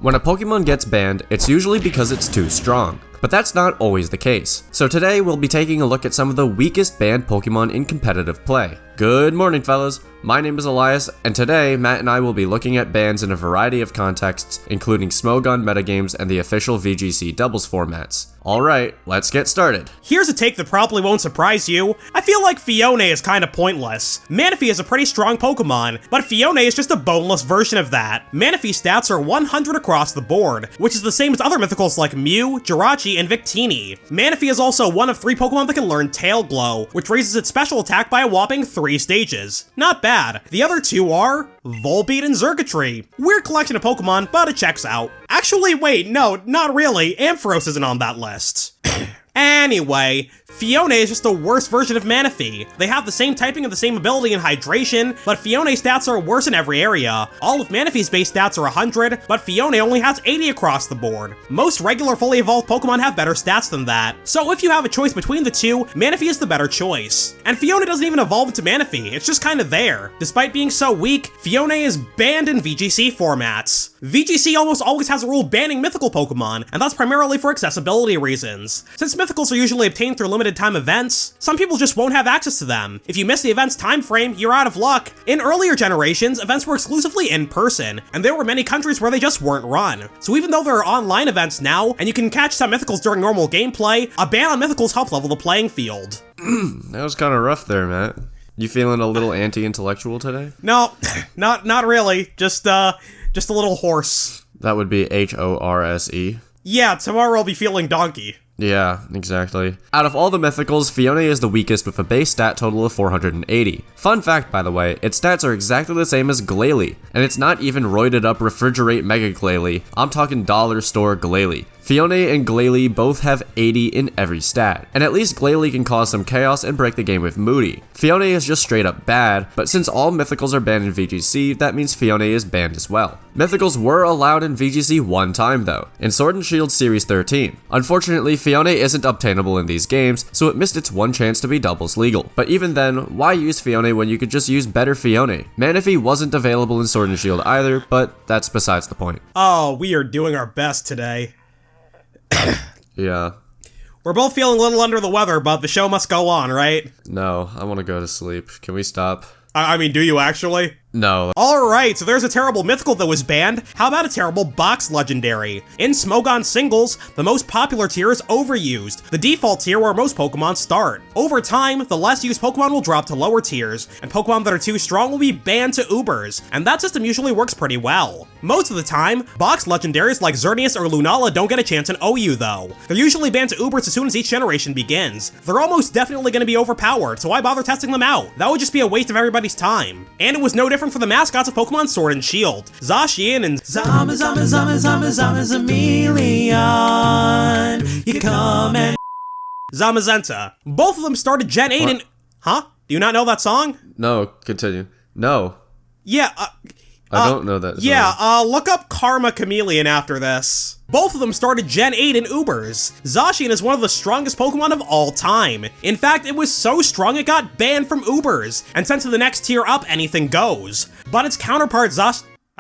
When a Pokemon gets banned, it's usually because it's too strong. But that's not always the case. So today we'll be taking a look at some of the weakest banned Pokemon in competitive play. Good morning, fellas. My name is Elias, and today Matt and I will be looking at bans in a variety of contexts, including Smogon metagames and the official VGC doubles formats. Alright, let's get started. Here's a take that probably won't surprise you. I feel like Phione is kinda pointless. Manaphy is a pretty strong Pokemon, but Phione is just a boneless version of that. Manaphy's stats are 100 across the board, which is the same as other mythicals like Mew, Jirachi, and Victini. Manaphy is also one of 3 Pokemon that can learn Tail Glow, which raises its special attack by a whopping 3 stages. Not bad. The other 2 are Volbeat and Xurkitree. Weird collection of Pokemon, but it checks out. Actually, wait, no, not really. Ampharos isn't on that list. Anyway, Phione is just the worst version of Manaphy. They have the same typing and the same ability in Hydration, but Phione's stats are worse in every area. All of Manaphy's base stats are 100, but Phione only has 80 across the board. Most regular fully evolved Pokemon have better stats than that, so if you have a choice between the two, Manaphy is the better choice. And Phione doesn't even evolve into Manaphy, it's just kinda there. Despite being so weak, Phione is banned in VGC formats. VGC almost always has a rule banning mythical Pokemon, and that's primarily for accessibility reasons. Since mythicals are usually obtained through limited time events, some people just won't have access to them. If you miss the event's time frame, you're out of luck. In earlier generations, events were exclusively in person, and there were many countries where they just weren't run. So even though there are online events now, and you can catch some mythicals during normal gameplay, a ban on mythicals helps level the playing field. That was kind of rough there, Matt. You feeling a little anti-intellectual today? No, not really. Just a little hoarse. That would be H-O-R-S-E. Yeah, tomorrow I'll be feeling donkey. Yeah, exactly. Out of all the mythicals, Phione is the weakest with a base stat total of 480. Fun fact, by the way, its stats are exactly the same as Glalie, and it's not even roided up refrigerate Mega Glalie. I'm talking dollar store Glalie. Phione and Glalie both have 80 in every stat, and at least Glalie can cause some chaos and break the game with Moody. Phione is just straight up bad, but since all mythicals are banned in VGC, that means Phione is banned as well. Mythicals were allowed in VGC one time though, in Sword and Shield Series 13. Unfortunately, Phione isn't obtainable in these games, so it missed its one chance to be doubles legal. But even then, why use Phione when you could just use better Phione? Manaphy wasn't available in Sword and Shield either, but that's besides the point. Oh, we are doing our best today. Yeah. We're both feeling a little under the weather, but the show must go on, right? No, I want to go to sleep. Can we stop? I mean, do you actually? No. Alright, so there's a terrible mythical that was banned. How about a terrible box legendary? In Smogon singles, the most popular tier is Overused, the default tier where most Pokemon start. Over time, the less used Pokemon will drop to lower tiers, and Pokemon that are too strong will be banned to Ubers, and that system usually works pretty well. Most of the time, box legendaries like Xerneas or Lunala don't get a chance in OU though. They're usually banned to Ubers as soon as each generation begins. They're almost definitely going to be overpowered, so why bother testing them out? That would just be a waste of everybody's time. And it was no different for the mascots of Pokemon Sword and Shield. Zacian and Zamazamazamazamazamazamazamazamilion. You come and Zamazenta. Both of them started Gen 8 and... Huh? Do you not know that song? No, continue. No. Yeah, I don't know that song. Yeah, look up Karma Chameleon after this. Both of them started Gen 8 in Ubers. Zacian is one of the strongest Pokemon of all time. In fact, it was so strong it got banned from Ubers, and sent to the next tier up, anything goes. But its counterpart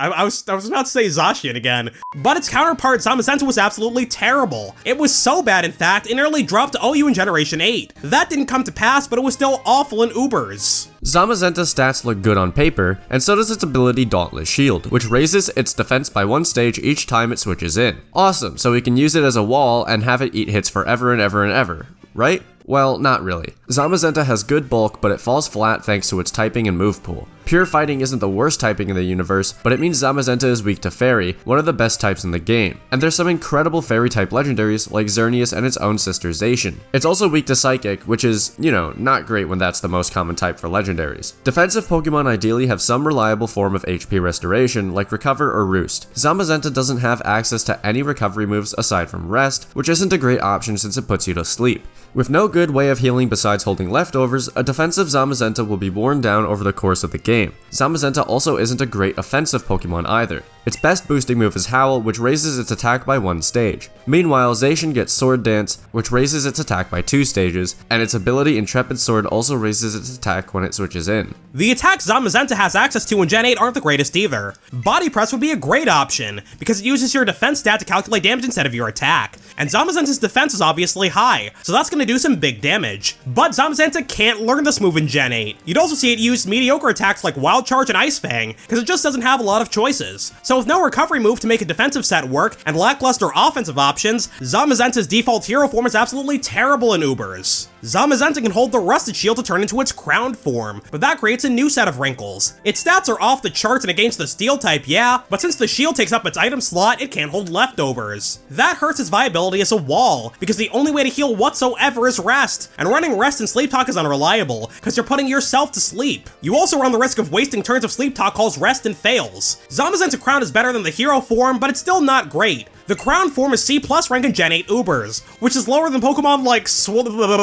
I was about to say Zacian again. But its counterpart Zamazenta was absolutely terrible. It was so bad, in fact, it nearly dropped to OU in Generation 8. That didn't come to pass, but it was still awful in Ubers. Zamazenta's stats look good on paper, and so does its ability Dauntless Shield, which raises its defense by 1 stage each time it switches in. Awesome, so we can use it as a wall and have it eat hits forever and ever and ever, right? Well, not really. Zamazenta has good bulk, but it falls flat thanks to its typing and move pool. Pure Fighting isn't the worst typing in the universe, but it means Zamazenta is weak to Fairy, one of the best types in the game. And there's some incredible Fairy type legendaries like Xerneas and its own sister Zacian. It's also weak to Psychic, which is, not great when that's the most common type for legendaries. Defensive Pokemon ideally have some reliable form of HP restoration, like Recover or Roost. Zamazenta doesn't have access to any recovery moves aside from Rest, which isn't a great option since it puts you to sleep. With no good way of healing besides holding leftovers, a defensive Zamazenta will be worn down over the course of the game. Zamazenta also isn't a great offensive Pokemon either. Its best boosting move is Howl, which raises its attack by 1 stage. Meanwhile, Zacian gets Sword Dance, which raises its attack by 2 stages, and its ability Intrepid Sword also raises its attack when it switches in. The attacks Zamazenta has access to in Gen 8 aren't the greatest either. Body Press would be a great option, because it uses your defense stat to calculate damage instead of your attack. And Zamazenta's defense is obviously high, so that's going to do some big damage. But Zamazenta can't learn this move in Gen 8. You'd also see it use mediocre attacks like Wild Charge and Ice Fang, because it just doesn't have a lot of choices. So with no recovery move to make a defensive set work, and lackluster offensive options, Zamazenta's default hero form is absolutely terrible in Ubers. Zamazenta can hold the Rusted Shield to turn into its crowned form, but that creates a new set of wrinkles. Its stats are off the charts and against the Steel type, yeah, but since the shield takes up its item slot, it can't hold leftovers. That hurts its viability as a wall, because the only way to heal whatsoever is rest, and running rest and sleep talk is unreliable, because you're putting yourself to sleep. You also run the risk of wasting turns if sleep talk calls rest and fails. Zamazenta Crown is better than the hero form, but it's still not great. The Crown form is C+ rank in Gen 8 Ubers, which is lower than Pokemon like Slurpuff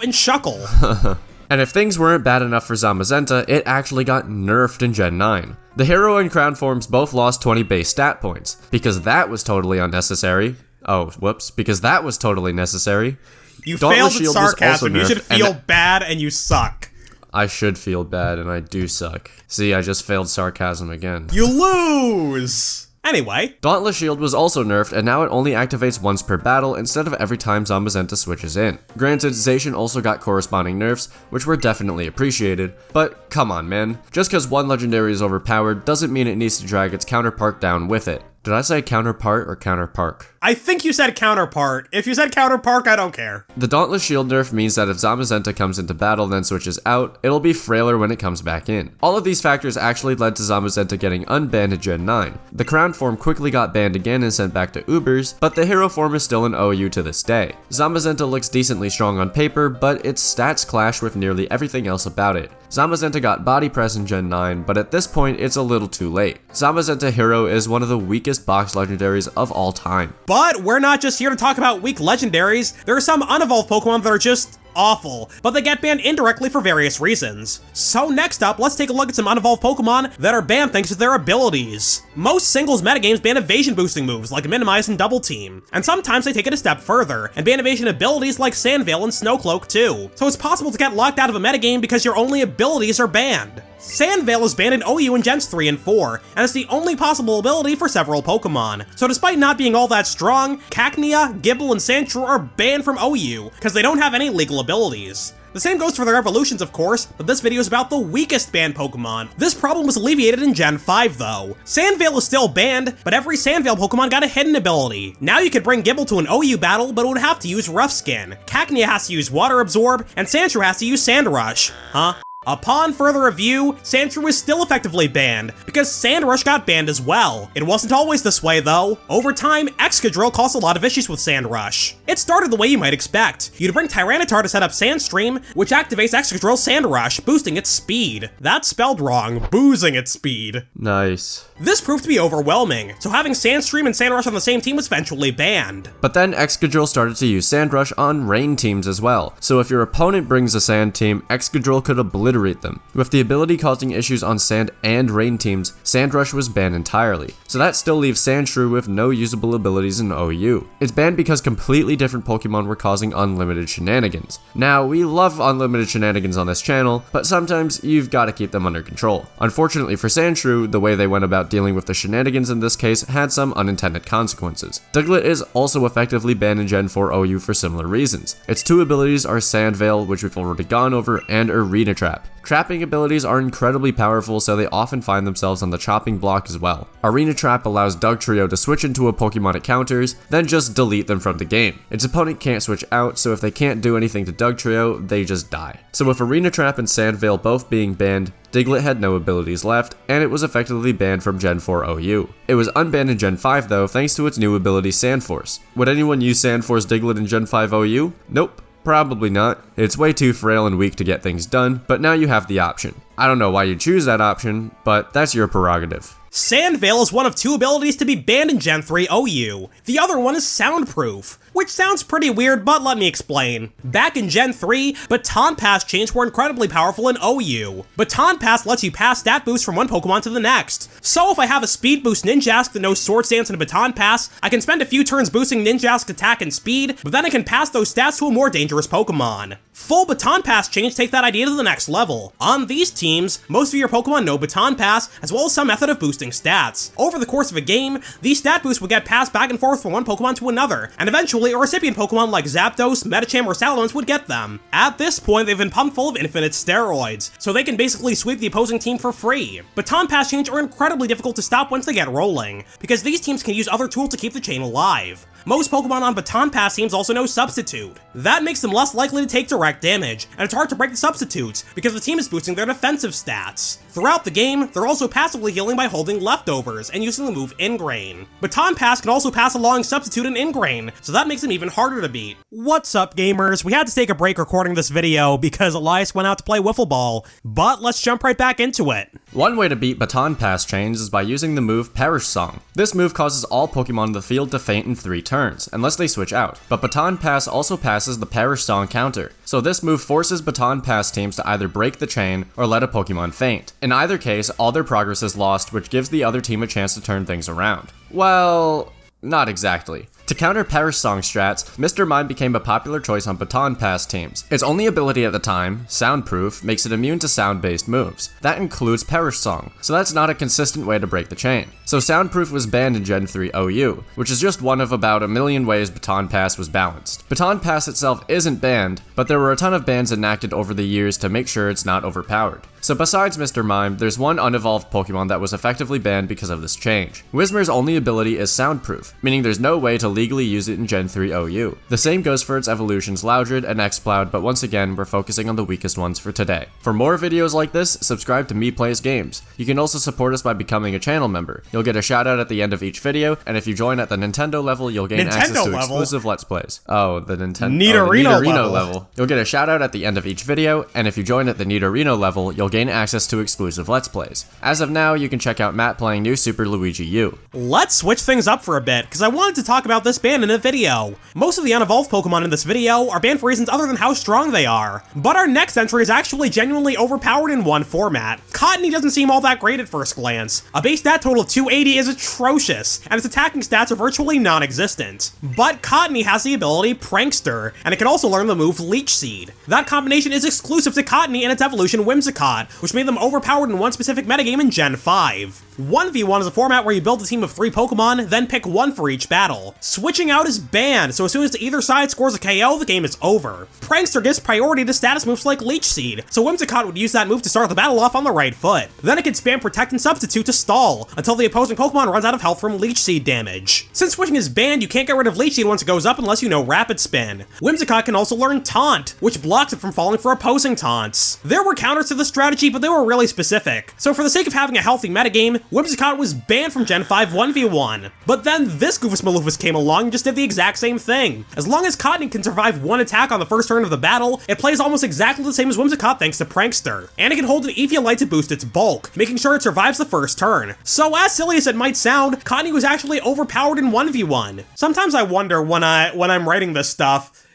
and Shuckle. And if things weren't bad enough for Zamazenta, it actually got nerfed in Gen 9. The hero and crown forms both lost 20 base stat points, because that was totally unnecessary. Oh, whoops, because that was totally necessary. You failed at sarcasm, you should feel bad and you suck. I should feel bad and I do suck. See, I just failed sarcasm again. You lose! Anyway. Dauntless Shield was also nerfed, and now it only activates once per battle instead of every time Zamazenta switches in. Granted, Zacian also got corresponding nerfs, which were definitely appreciated, but come on man, just cause one legendary is overpowered doesn't mean it needs to drag its counterpart down with it. Did I say counterpart or counterpark? I think you said counterpart. If you said counterpark, I don't care. The Dauntless Shield nerf means that if Zamazenta comes into battle then switches out, it'll be frailer when it comes back in. All of these factors actually led to Zamazenta getting unbanned in Gen 9. The Crown form quickly got banned again and sent back to Ubers, but the hero form is still an OU to this day. Zamazenta looks decently strong on paper, but its stats clash with nearly everything else about it. Zamazenta got Body Press in Gen 9, but at this point it's a little too late. Zamazenta Hero is one of the weakest box legendaries of all time. But we're not just here to talk about weak legendaries. There are some unevolved Pokemon that are just awful, but they get banned indirectly for various reasons. So next up, let's take a look at some unevolved Pokemon that are banned thanks to their abilities. Most singles metagames ban evasion boosting moves like Minimize and Double Team, and sometimes they take it a step further and ban evasion abilities like Sandveil and Snowcloak too. So it's possible to get locked out of a metagame because your only abilities are banned. Sandveil is banned in OU in Gens 3 and 4, and it's the only possible ability for several Pokemon. So despite not being all that strong, Cacnea, Gible, and Sandshrew are banned from OU, because they don't have any legal abilities. The same goes for their evolutions, of course, but this video is about the weakest banned Pokemon. This problem was alleviated in Gen 5, though. Sandveil is still banned, but every Sandveil Pokemon got a hidden ability. Now you could bring Gible to an OU battle, but it would have to use Rough Skin. Cacnea has to use Water Absorb, and Sandshrew has to use Sand Rush. Huh? Upon further review, Sandshrew is still effectively banned, because Sand Rush got banned as well. It wasn't always this way though. Over time, Excadrill caused a lot of issues with Sand Rush. It started the way you might expect. You'd bring Tyranitar to set up Sandstream, which activates Excadrill's Sand Rush, boosting its speed. That's spelled wrong, boozing its speed. Nice. This proved to be overwhelming, so having Sandstream and Sand Rush on the same team was eventually banned. But then Excadrill started to use Sand Rush on rain teams as well, so if your opponent brings a sand team, Excadrill could obliterate them. With the ability causing issues on sand and rain teams, Sand Rush was banned entirely, so that still leaves Sandshrew with no usable abilities in OU. It's banned because completely different Pokemon were causing unlimited shenanigans. Now, we love unlimited shenanigans on this channel, but sometimes you've got to keep them under control. Unfortunately for Sandshrew, the way they went about dealing with the shenanigans in this case had some unintended consequences. Diglett is also effectively banned in Gen 4 OU for similar reasons. Its two abilities are Sandveil, which we've already gone over, and Arena Trap. Trapping abilities are incredibly powerful, so they often find themselves on the chopping block as well. Arena Trap allows Dugtrio to switch into a Pokemon it counters, then just delete them from the game. Its opponent can't switch out, so if they can't do anything to Dugtrio, they just die. So with Arena Trap and Sandveil both being banned, Diglett had no abilities left, and it was effectively banned from Gen 4 OU. It was unbanned in Gen 5 though, thanks to its new ability Sandforce. Would anyone use Sandforce Diglett in Gen 5 OU? Nope. Probably not. It's way too frail and weak to get things done, but now you have the option. I don't know why you choose that option, but that's your prerogative. Sandveil is one of two abilities to be banned in Gen 3 OU. The other one is Soundproof, Which sounds pretty weird, but let me explain. Back in Gen 3, Baton Pass chains were incredibly powerful in OU. Baton Pass lets you pass stat boosts from one Pokemon to the next. So if I have a speed boost Ninjask that knows Sword Stance and a Baton Pass, I can spend a few turns boosting Ninjask's attack and speed, but then I can pass those stats to a more dangerous Pokemon. Full Baton Pass chains take that idea to the next level. On these teams, most of your Pokemon know Baton Pass, as well as some method of boosting stats. Over the course of a game, these stat boosts will get passed back and forth from one Pokemon to another, and eventually a recipient Pokemon like Zapdos, Medicham, or Salamence would get them. At this point, they've been pumped full of infinite steroids, so they can basically sweep the opposing team for free. Baton Pass chains are incredibly difficult to stop once they get rolling, because these teams can use other tools to keep the chain alive. Most Pokemon on Baton Pass teams also know Substitute. That makes them less likely to take direct damage, and it's hard to break the substitutes, because the team is boosting their defensive stats. Throughout the game, they're also passively healing by holding Leftovers and using the move Ingrain. Baton Pass can also pass along Substitute and Ingrain, so that makes them even harder to beat. What's up, gamers? We had to take a break recording this video because Elias went out to play Wiffle Ball, but let's jump right back into it. One way to beat Baton Pass chains is by using the move Perish Song. This move causes all Pokemon in the field to faint in 3 turns, unless they switch out, but Baton Pass also passes the Perish Song counter, so this move forces Baton Pass teams to either break the chain or let a Pokemon faint. In either case, all their progress is lost, which gives the other team a chance to turn things around. Well, not exactly. To counter Perish Song strats, Mr. Mime became a popular choice on Baton Pass teams. Its only ability at the time, Soundproof, makes it immune to sound-based moves. That includes Perish Song, so that's not a consistent way to break the chain. So Soundproof was banned in Gen 3 OU, which is just one of about a million ways Baton Pass was balanced. Baton Pass itself isn't banned, but there were a ton of bans enacted over the years to make sure it's not overpowered. So besides Mr. Mime, there's one unevolved Pokemon that was effectively banned because of this change. Whismer's only ability is Soundproof, meaning there's no way to legally use it in Gen 3 OU. The same goes for its evolutions Loudred and Exploud, but once again, we're focusing on the weakest ones for today. For more videos like this, subscribe to MEPlaysGames. You can also support us by becoming a channel member. You'll get a shoutout at the end of each video, and if you join at the Nintendo level, you'll gain access to exclusive Let's Plays. Oh, the Nidorino level. You'll get a shoutout at the end of each video, and if you join at the Nidorino level, you'll gain access to exclusive Let's Plays. As of now, you can check out Matt playing new Super Luigi U. Let's switch things up for a bit, because I wanted to talk about this ban in a video. Most of the unevolved Pokemon in this video are banned for reasons other than how strong they are. But our next entry is actually genuinely overpowered in one format. Cottonee doesn't seem all that great at first glance. A base stat total of 280 is atrocious, and its attacking stats are virtually non-existent. But Cottonee has the ability Prankster, and it can also learn the move Leech Seed. That combination is exclusive to Cottonee and its evolution Whimsicott, which made them overpowered in one specific metagame in Gen 5. 1v1 is a format where you build a team of 3 Pokemon, then pick one for each battle. Switching out is banned, so as soon as either side scores a KO, the game is over. Prankster gives priority to status moves like Leech Seed, so Whimsicott would use that move to start the battle off on the right foot. Then it can spam Protect and Substitute to stall, until the opposing Pokemon runs out of health from Leech Seed damage. Since switching is banned, you can't get rid of Leech Seed once it goes up unless you know Rapid Spin. Whimsicott can also learn Taunt, which blocks it from falling for opposing taunts. There were counters to this strategy, but they were really specific. So for the sake of having a healthy metagame, Whimsicott was banned from Gen 5 1v1. But then this Goofus Maloofus came along and just did the exact same thing. As long as Cottonee can survive one attack on the first turn of the battle, it plays almost exactly the same as Whimsicott thanks to Prankster. And it can hold an Eviolite to boost its bulk, making sure it survives the first turn. So as silly as it might sound, Cottonee was actually overpowered in 1v1. Sometimes I wonder when I'm writing this stuff,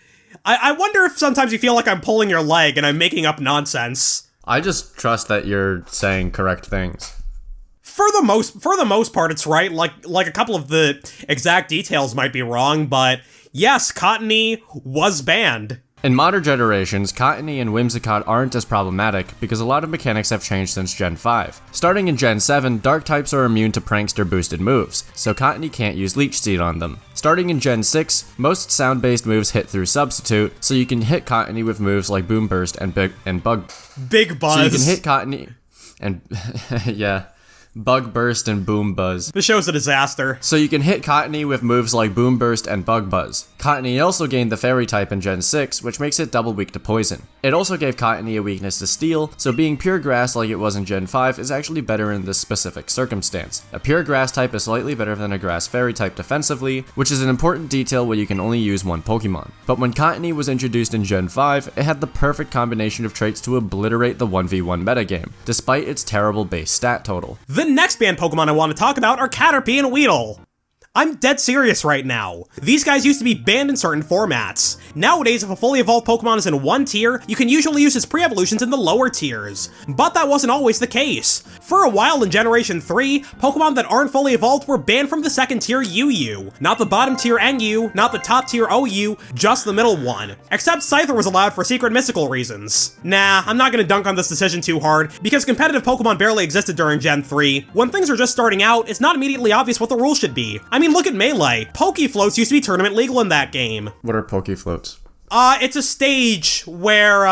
I wonder if sometimes you feel like I'm pulling your leg and I'm making up nonsense. I just trust that you're saying correct things. For the most part, it's right. Like a couple of the exact details might be wrong, but yes, Cottonee was banned. In modern generations, Cottonee and Whimsicott aren't as problematic because a lot of mechanics have changed since Gen 5. Starting in Gen 7, Dark types are immune to Prankster boosted moves, so Cottonee can't use Leech Seed on them. Starting in Gen 6, most sound-based moves hit through Substitute, so you can hit Cottonee with moves like Boom Burst and Big Buzz. So you can hit Cottonee and yeah. Bug Burst and Boom Buzz. This show's a disaster. So you can hit Cottonee with moves like Boom Burst and Bug Buzz. Cottonee also gained the Fairy type in Gen 6, which makes it double weak to poison. It also gave Cottonee a weakness to Steel, so being pure grass like it was in Gen 5 is actually better in this specific circumstance. A pure grass type is slightly better than a grass fairy type defensively, which is an important detail when you can only use one Pokemon. But when Cottonee was introduced in Gen 5, it had the perfect combination of traits to obliterate the 1v1 metagame, despite its terrible base stat total. The next banned Pokemon I want to talk about are Caterpie and Weedle. I'm dead serious right now. These guys used to be banned in certain formats. Nowadays, if a fully evolved Pokemon is in one tier, you can usually use its pre-evolutions in the lower tiers. But that wasn't always the case. For a while in Generation 3, Pokemon that aren't fully evolved were banned from the second tier UU. Not the bottom tier NU, not the top tier OU, just the middle one. Except Scyther was allowed for secret mystical reasons. Nah, I'm not gonna dunk on this decision too hard, because competitive Pokemon barely existed during Gen 3. When things are just starting out, it's not immediately obvious what the rules should be. I mean, look at Melee. Pokefloats used to be tournament legal in that game. What are Pokefloats? It's a stage where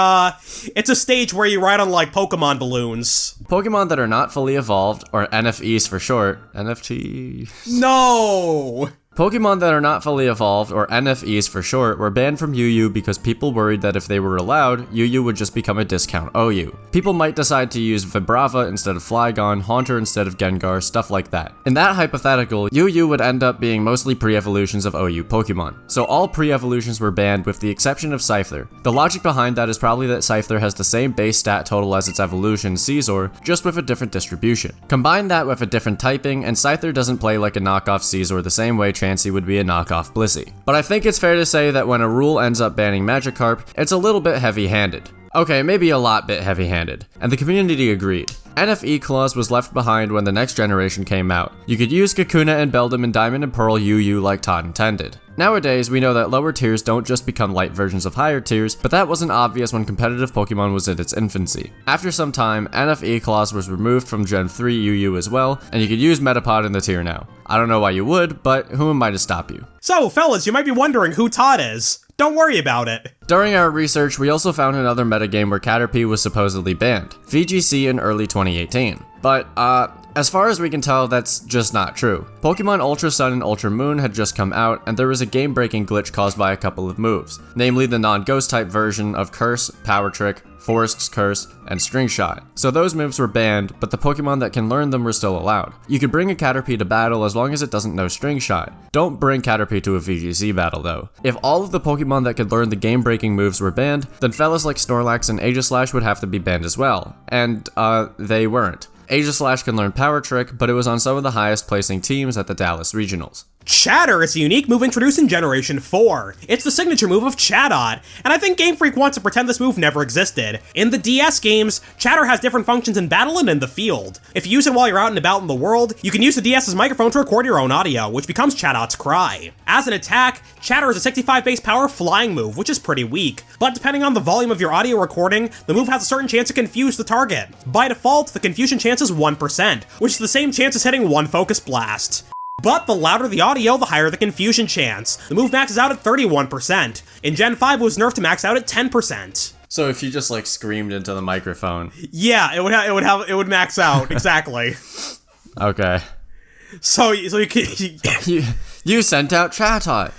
you ride on, like, Pokemon balloons. Pokemon that are not fully evolved, or NFEs for short. NFT? No! Pokemon that are not fully evolved, or NFEs for short, were banned from UU because people worried that if they were allowed, UU would just become a discount OU. People might decide to use Vibrava instead of Flygon, Haunter instead of Gengar, stuff like that. In that hypothetical, UU would end up being mostly pre-evolutions of OU Pokemon. So all pre-evolutions were banned with the exception of Scyther. The logic behind that is probably that Scyther has the same base stat total as its evolution, Caesar, just with a different distribution. Combine that with a different typing, and Scyther doesn't play like a knockoff Caesar the same way Chansey would be a knockoff Blissey. But I think it's fair to say that when a rule ends up banning Magikarp, it's a little bit heavy-handed. Okay, maybe a lot bit heavy-handed. And the community agreed. NFE clause was left behind when the next generation came out. You could use Kakuna and Beldum in Diamond and Pearl UU like Todd intended. Nowadays, we know that lower tiers don't just become light versions of higher tiers, but that wasn't obvious when competitive Pokemon was in its infancy. After some time, NFE clause was removed from Gen 3 UU as well, and you could use Metapod in the tier now. I don't know why you would, but who am I to stop you? So, fellas, you might be wondering who Todd is. Don't worry about it. During our research, we also found another metagame where Caterpie was supposedly banned, VGC in early 2018. But, as far as we can tell, that's just not true. Pokemon Ultra Sun and Ultra Moon had just come out, and there was a game-breaking glitch caused by a couple of moves, namely the non-ghost type version of Curse, Power Trick, Forest's Curse, and String Shot. So those moves were banned, but the Pokemon that can learn them were still allowed. You could bring a Caterpie to battle as long as it doesn't know String Shot. Don't bring Caterpie to a VGC battle though. If all of the Pokemon that could learn the game-breaking moves were banned, then fellas like Snorlax and Aegislash would have to be banned as well. And, they weren't. Aegislash can learn Power Trick, but it was on some of the highest placing teams at the Dallas Regionals. Chatter is a unique move introduced in Generation 4. It's the signature move of Shoutout, and I think Game Freak wants to pretend this move never existed. In the DS games, Chatter has different functions in battle and in the field. If you use it while you're out and about in the world, you can use the DS's microphone to record your own audio, which becomes Shoutout's cry. As an attack, Chatter is a 65 base power flying move, which is pretty weak, but depending on the volume of your audio recording, the move has a certain chance to confuse the target. By default, the confusion chance is 1%, which is the same chance as hitting one Focus Blast. But the louder the audio, the higher the confusion chance. The move maxes out at 31%. In Gen 5, it was nerfed to max out at 10%. So if you just like screamed into the microphone. Yeah, it would max out, exactly. Okay. So you can... You sent out Shoutout.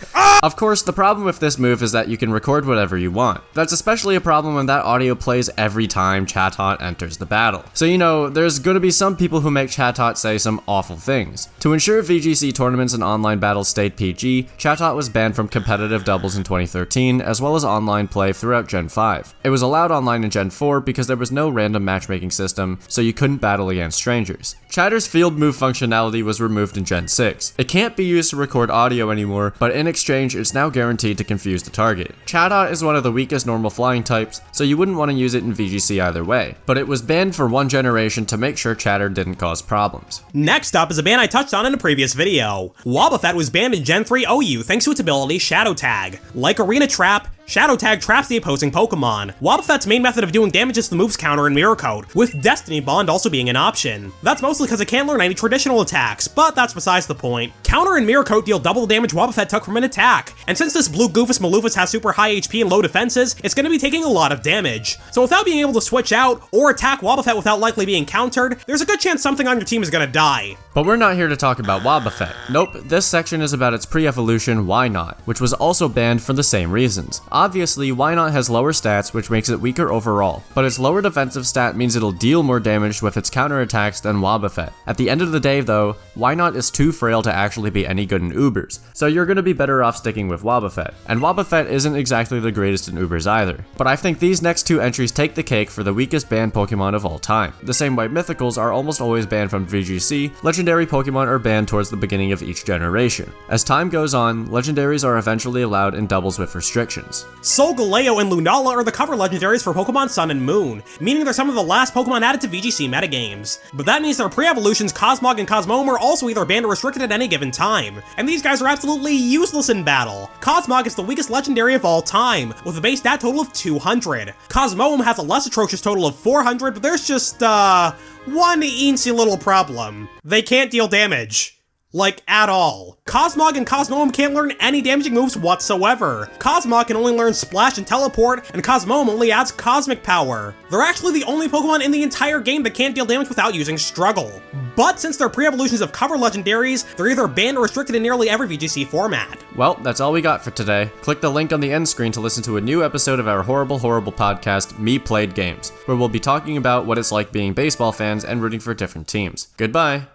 Of course, the problem with this move is that you can record whatever you want. That's especially a problem when that audio plays every time Shoutout enters the battle. So you know, there's gonna be some people who make Shoutout say some awful things. To ensure VGC tournaments and online battles stayed PG, Shoutout was banned from competitive doubles in 2013, as well as online play throughout Gen 5. It was allowed online in Gen 4 because there was no random matchmaking system, so you couldn't battle against strangers. Chatter's field move functionality was removed in Gen 6. It can't be used to record audio anymore, but in exchange, it's now guaranteed to confuse the target. Shoutout is one of the weakest normal flying types, so you wouldn't want to use it in VGC either way, but it was banned for one generation to make sure Chatter didn't cause problems. Next up is a ban I touched on in a previous video. Wobbuffet was banned in Gen 3 OU thanks to its ability Shadow Tag. Like Arena Trap, Shadow Tag traps the opposing Pokemon. Wobbuffet's main method of doing damage is the move's counter and Mirror Coat, with Destiny Bond also being an option. That's mostly because it can't learn any traditional attacks, but that's besides the point. Counter and Mirror Coat deal double the damage Wobbuffet took from an attack, and since this blue Goofus Maloofus has super high HP and low defenses, it's going to be taking a lot of damage. So without being able to switch out, or attack Wobbuffet without likely being countered, there's a good chance something on your team is going to die. But we're not here to talk about Wobbuffet. Nope, this section is about its pre-evolution Wynot, which was also banned for the same reasons. Obviously, Wynot has lower stats, which makes it weaker overall, but its lower defensive stat means it'll deal more damage with its counterattacks than Wobbuffet. At the end of the day though, Wynot is too frail to actually be any good in Ubers, so you're gonna be better off sticking with Wobbuffet. And Wobbuffet isn't exactly the greatest in Ubers either. But I think these next two entries take the cake for the weakest banned Pokemon of all time. The same way mythicals are almost always banned from VGC, legendary Pokemon are banned towards the beginning of each generation. As time goes on, legendaries are eventually allowed in doubles with restrictions. Solgaleo and Lunala are the cover legendaries for Pokemon Sun and Moon, meaning they're some of the last Pokemon added to VGC metagames. But that means their pre-evolutions Cosmog and Cosmoem are also either banned or restricted at any given time, and these guys are absolutely useless in battle. Cosmog is the weakest legendary of all time, with a base stat total of 200. Cosmoem has a less atrocious total of 400, but there's just, one eensy little problem. They can't deal damage. Like, at all. Cosmog and Cosmoem can't learn any damaging moves whatsoever. Cosmog can only learn Splash and Teleport, and Cosmoem only adds Cosmic Power. They're actually the only Pokemon in the entire game that can't deal damage without using Struggle. But since they're pre-evolutions of cover legendaries, they're either banned or restricted in nearly every VGC format. Well, that's all we got for today. Click the link on the end screen to listen to a new episode of our horrible podcast, MEPlaysGames, where we'll be talking about what it's like being baseball fans and rooting for different teams. Goodbye!